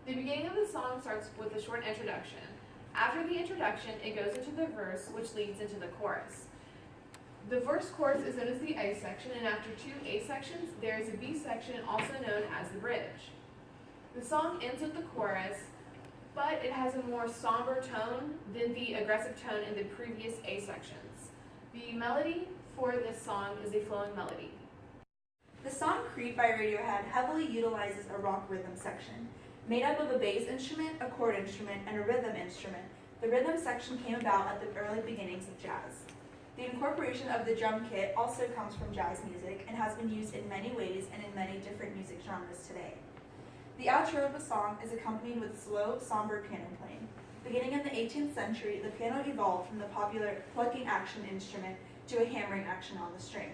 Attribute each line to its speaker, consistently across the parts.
Speaker 1: The beginning of the song starts with a short introduction. After the introduction, it goes into the verse, which leads into the chorus. The verse chorus is known as the A section, and after two A sections, there is a B section, also known as the bridge. The song ends with the chorus, but it has a more somber tone than the aggressive tone in the previous A sections. The melody for this song is a flowing melody.
Speaker 2: The song Creep by Radiohead heavily utilizes a rock rhythm section. Made up of a bass instrument, a chord instrument, and a rhythm instrument, the rhythm section came about at the early beginnings of jazz. The incorporation of the drum kit also comes from jazz music and has been used in many ways and in many different music genres today. The outro of the song is accompanied with slow, somber piano playing. Beginning in the 18th century, the piano evolved from the popular plucking action instrument to a hammering action on the string.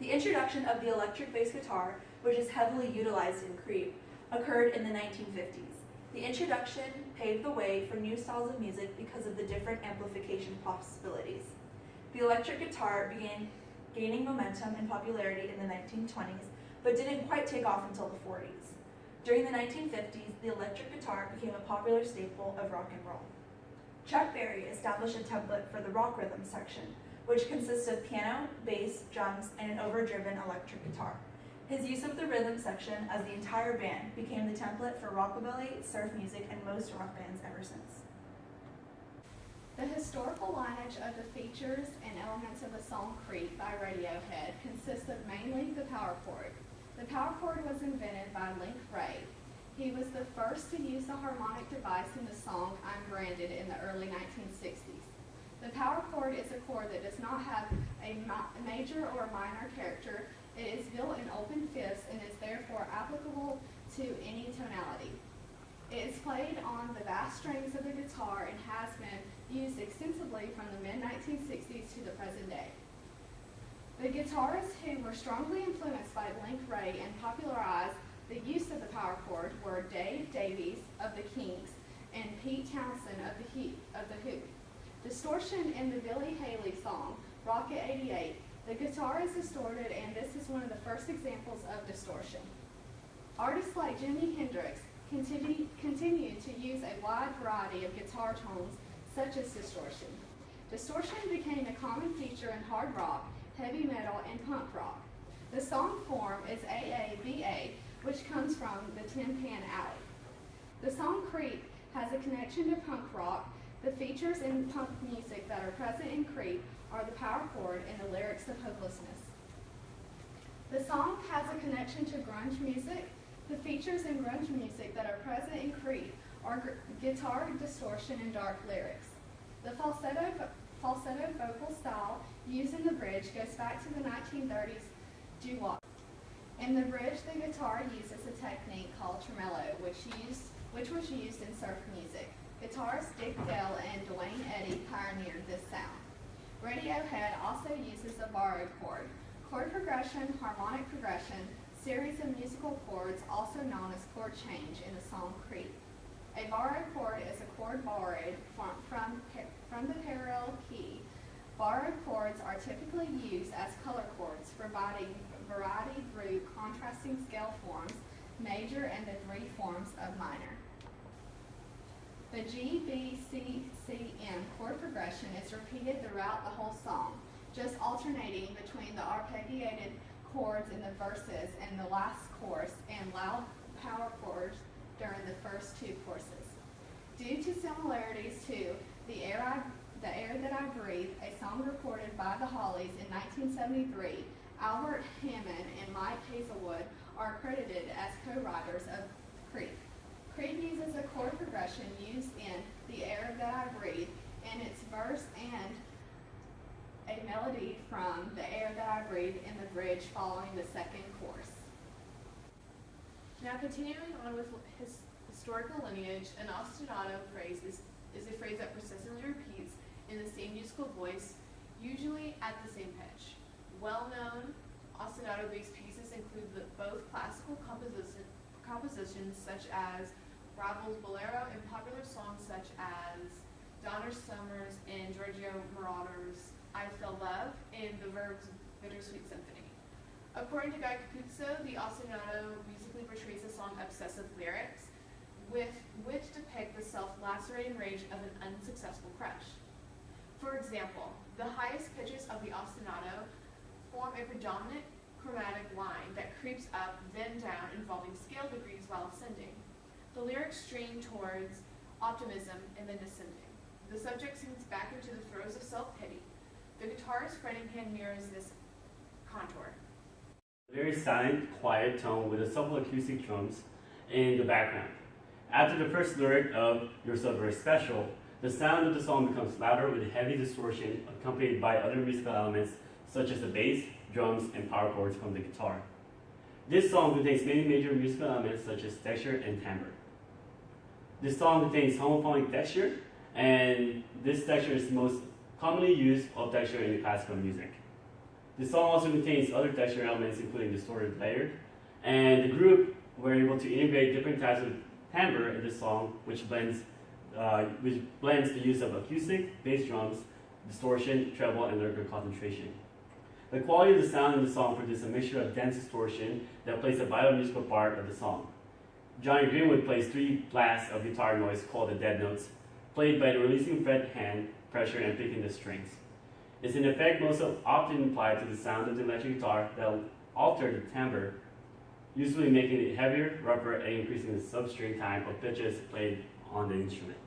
Speaker 2: The introduction of the electric bass guitar, which is heavily utilized in Creep, occurred in the 1950s. The introduction paved the way for new styles of music because of the different amplification possibilities. The electric guitar began gaining momentum and popularity in the 1920s, but didn't quite take off until the 40s. During the 1950s, the electric guitar became a popular staple of rock and roll. Chuck Berry established a template for the rock rhythm section, which consists of piano, bass, drums, and an overdriven electric guitar. His use of the rhythm section as the entire band became the template for rockabilly, surf music, and most rock bands ever since.
Speaker 3: The historical lineage of the features and elements of the song Creep by Radiohead consists of mainly the power chord. The power chord was invented by Link Wray. He was the first to use the harmonic device in the song I'm Branded in the early 1960s. The power chord is a chord that does not have a major or minor character. It is built in open fifths and is therefore applicable to any tonality. It is played on the vast strings of the guitar and has been used extensively from the mid-1960s to the present day. The guitarists who were strongly influenced by Link Wray and popularized the use of the power chord were Dave Davies of the Kings and Pete Townshend of the Who. Distortion in the Billy Haley song, Rocket 88, the guitar is distorted, and this is one of the first examples of distortion. Artists like Jimi Hendrix continued to use a wide variety of guitar tones, such as distortion. Distortion became a common feature in hard rock, heavy metal, and punk rock. The song form is AABA, which comes from the Tin Pan Alley. The song Creep has a connection to punk rock. The features in punk music that are present in Creep are the power chord and the lyrics of hopelessness. The song has a connection to grunge music. The features in grunge music that are present in Creep are guitar distortion and dark lyrics. The falsetto vocal style used in the bridge goes back to the 1930s doo-wop. In the bridge, the guitar uses a technique called tremolo, which was used in surf music. Guitarists Dick Dale and Duane Eddy pioneered this sound. Radiohead also uses a borrowed chord. Chord progression, harmonic progression, series of musical chords, also known as chord change in the song Creep. A borrowed chord is a chord borrowed from the parallel key. Borrowed chords are typically used as color chords, providing variety through contrasting scale forms, major, and the three forms of minor. The G, B, C, C, M chord progression is repeated throughout the whole song, just alternating between the arpeggiated chords in the verses and the last chorus and loud power chords during the first two courses. Due to similarities to The Air That I Breathe, a song recorded by the Hollies in 1973, Albert Hammond and Mike Hazelwood are credited as co-writers of Creep. Creep uses a chord progression used in The Air That I Breathe in its verse and a melody from The Air That I Breathe in the bridge following the second chorus.
Speaker 1: Now continuing on with his historical lineage, an ostinato phrase is a phrase that persistently repeats in the same musical voice, usually at the same pitch. Well-known ostinato-based pieces include both classical compositions such as Ravel's Bolero and popular songs such as Donner Summers and Giorgio Moroder's I Feel Love and the Verve's Bittersweet Symphony. According to Guy Capuzzo, the ostinato musically portrays the song obsessive lyrics. which depict the self-lacerating rage of an unsuccessful crush. For example, the highest pitches of the ostinato form a predominant chromatic line that creeps up, then down, involving scale degrees while ascending. The lyrics strain towards optimism and then descending. The subject sinks back into the throes of self-pity. The guitar's fretting hand mirrors this contour.
Speaker 4: A very silent, quiet tone with a subtle acoustic drums in the background. After the first lyric of You're So Very Special, the sound of the song becomes louder with heavy distortion accompanied by other musical elements such as the bass, drums, and power chords from the guitar. This song contains many major musical elements such as texture and timbre. This song contains homophonic texture, and this texture is most commonly used of texture in the classical music. The song also contains other texture elements including distorted layered, and the group were able to integrate different types of timbre in this song, which blends the use of acoustic, bass drums, distortion, treble, and lyrical concentration. The quality of the sound in the song produces a mixture of dense distortion that plays a vital musical part of the song. Johnny Greenwood plays 3 blasts of guitar noise called the dead notes, played by the releasing fret hand pressure and picking the strings. It's an effect most often applied to the sound of the electric guitar that will alter the timbre, usually making it heavier, rougher, and increasing the sub-string time of pitches played on the instrument.